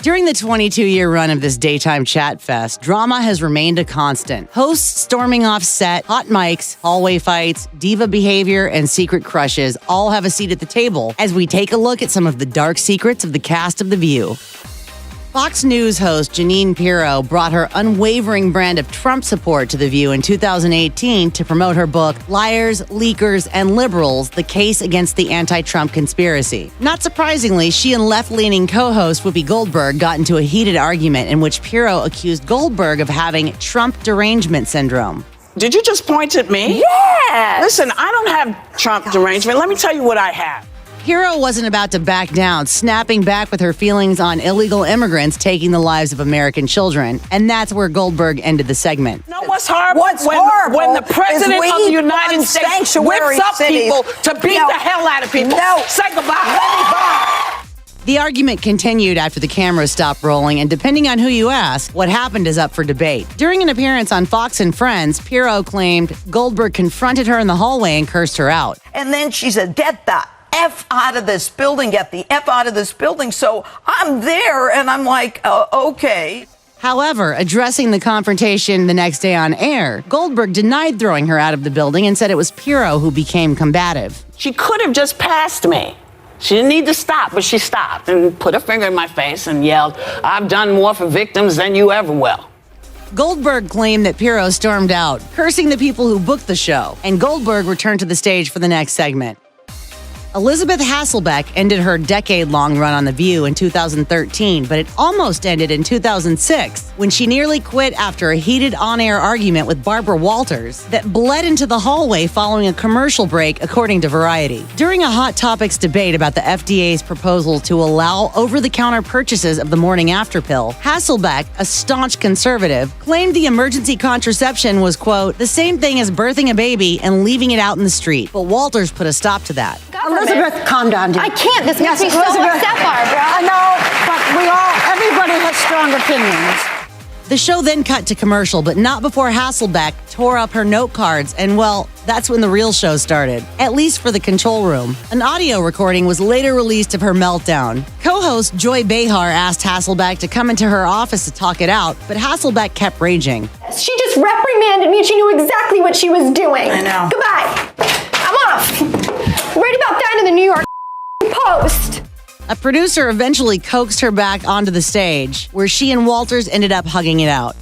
During the 22-year run of this daytime chat fest, drama has remained a constant. Hosts storming off set, hot mics, hallway fights, diva behavior, and secret crushes all have a seat at the table as we take a look at some of the dark secrets of the cast of The View. Fox News host Jeanine Pirro brought her unwavering brand of Trump support to The View in 2018 to promote her book, Liars, Leakers, and Liberals, The Case Against the Anti-Trump Conspiracy. Not surprisingly, she and left-leaning co-host Whoopi Goldberg got into a heated argument in which Pirro accused Goldberg of having Trump derangement syndrome. Did you just point at me? Yes! Listen, I don't have Trump derangement. Let me tell you what I have. Pirro wasn't about to back down, snapping back with her feelings on illegal immigrants taking the lives of American children. And that's where Goldberg ended the segment. You know what's horrible? What's horrible when the president is of the United States sanctuary whips up cities. people to beat the hell out of people. No. Say goodbye. The argument continued after the cameras stopped rolling, and depending on who you ask, what happened is up for debate. During an appearance on Fox and Friends, Pirro claimed Goldberg confronted her in the hallway and cursed her out. And then she said, get the F out of this building, get the F out of this building. So I'm there and I'm like, okay. However, addressing the confrontation the next day on air, Goldberg denied throwing her out of the building and said it was Pirro who became combative. She could have just passed me. She didn't need to stop, but she stopped and put her finger in my face and yelled, I've done more for victims than you ever will. Goldberg claimed that Pirro stormed out, cursing the people who booked the show, and Goldberg returned to the stage for the next segment. Elizabeth Hasselbeck ended her decade-long run on The View in 2013, but it almost ended in 2006 when she nearly quit after a heated on-air argument with Barbara Walters that bled into the hallway following a commercial break, according to Variety. During a Hot Topics debate about the FDA's proposal to allow over-the-counter purchases of the morning after pill, Hasselbeck, a staunch conservative, claimed the emergency contraception was, quote, the same thing as birthing a baby and leaving it out in the street. But Walters put a stop to that. Elizabeth, calm down, dear. I can't. This makes me so upset, Barbara. I know, but everybody has strong opinions. The show then cut to commercial, but not before Hasselbeck tore up her note cards, and well, that's when the real show started, at least for the control room. An audio recording was later released of her meltdown. Co-host Joy Behar asked Hasselbeck to come into her office to talk it out, but Hasselbeck kept raging. She just reprimanded me and she knew exactly what she was doing. I know. Goodbye. I'm off. Write about that in the New York Post. A producer eventually coaxed her back onto the stage, where she and Walters ended up hugging it out.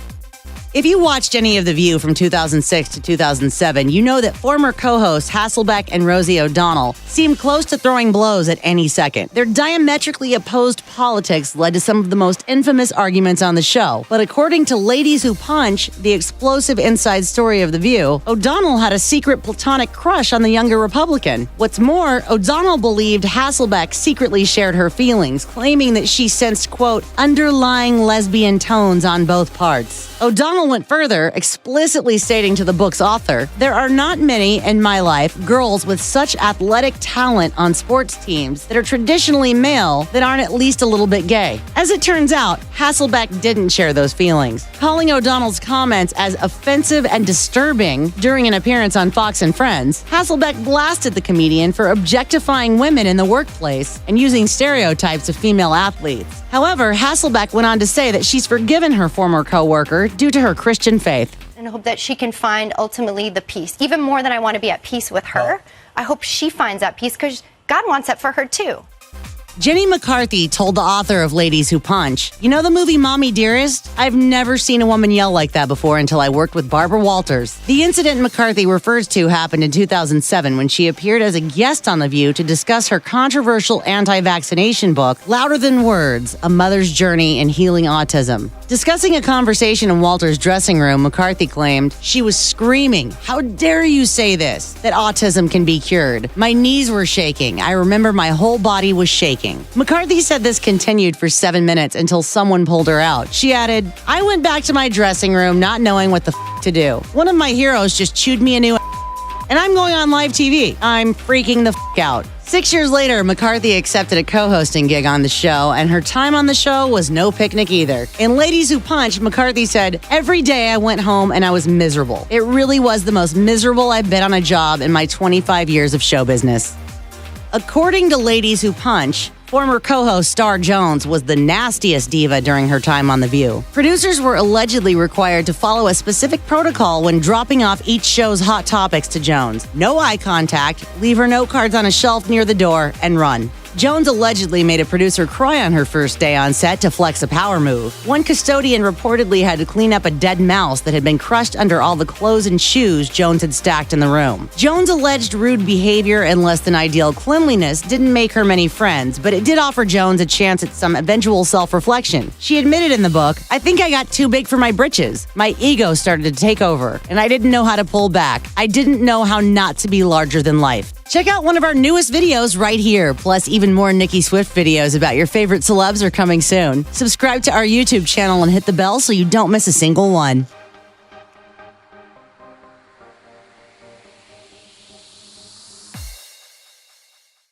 If you watched any of The View from 2006 to 2007, you know that former co-hosts Hasselbeck and Rosie O'Donnell seemed close to throwing blows at any second. Their diametrically opposed politics led to some of the most infamous arguments on the show. But according to Ladies Who Punch, the explosive inside story of The View, O'Donnell had a secret platonic crush on the younger Republican. What's more, O'Donnell believed Hasselbeck secretly shared her feelings, claiming that she sensed, quote, underlying lesbian tones on both parts. O'Donnell went further, explicitly stating to the book's author, there are not many in my life girls with such athletic talent on sports teams that are traditionally male that aren't at least a little bit gay. As it turns out, Hasselbeck didn't share those feelings. Calling O'Donnell's comments as offensive and disturbing during an appearance on Fox and Friends, Hasselbeck blasted the comedian for objectifying women in the workplace and using stereotypes of female athletes. However, Hasselbeck went on to say that she's forgiven her former co-worker due to her Christian faith. And hope that she can find ultimately the peace. Even more than I want to be at peace with her, I hope she finds that peace because God wants that for her too. Jenny McCarthy told the author of Ladies Who Punch, you know the movie Mommy Dearest? I've never seen a woman yell like that before until I worked with Barbara Walters. The incident McCarthy refers to happened in 2007 when she appeared as a guest on The View to discuss her controversial anti-vaccination book, Louder Than Words, A Mother's Journey in Healing Autism. Discussing a conversation in Walters' dressing room, McCarthy claimed, she was screaming, how dare you say this, that autism can be cured. My knees were shaking. I remember my whole body was shaking. McCarthy said this continued for 7 minutes until someone pulled her out. She added, I went back to my dressing room not knowing what the to do. One of my heroes just chewed me a new and I'm going on live TV. I'm freaking the out. 6 years later, McCarthy accepted a co-hosting gig on the show, and her time on the show was no picnic either. In Ladies Who Punch, McCarthy said, every day I went home and I was miserable. It really was the most miserable I've been on a job in my 25 years of show business. According to Ladies Who Punch, Former co-host Star Jones was the nastiest diva during her time on The View. Producers were allegedly required to follow a specific protocol when dropping off each show's hot topics to Jones. No eye contact, leave her note cards on a shelf near the door, and run. Jones allegedly made a producer cry on her first day on set to flex a power move. One custodian reportedly had to clean up a dead mouse that had been crushed under all the clothes and shoes Jones had stacked in the room. Jones' alleged rude behavior and less than ideal cleanliness didn't make her many friends, but it did offer Jones a chance at some eventual self-reflection. She admitted in the book, "I think I got too big for my britches. My ego started to take over, and I didn't know how to pull back. I didn't know how not to be larger than life." Check out one of our newest videos right here. Plus, even more Nicki Swift videos about your favorite celebs are coming soon. Subscribe to our YouTube channel and hit the bell so you don't miss a single one.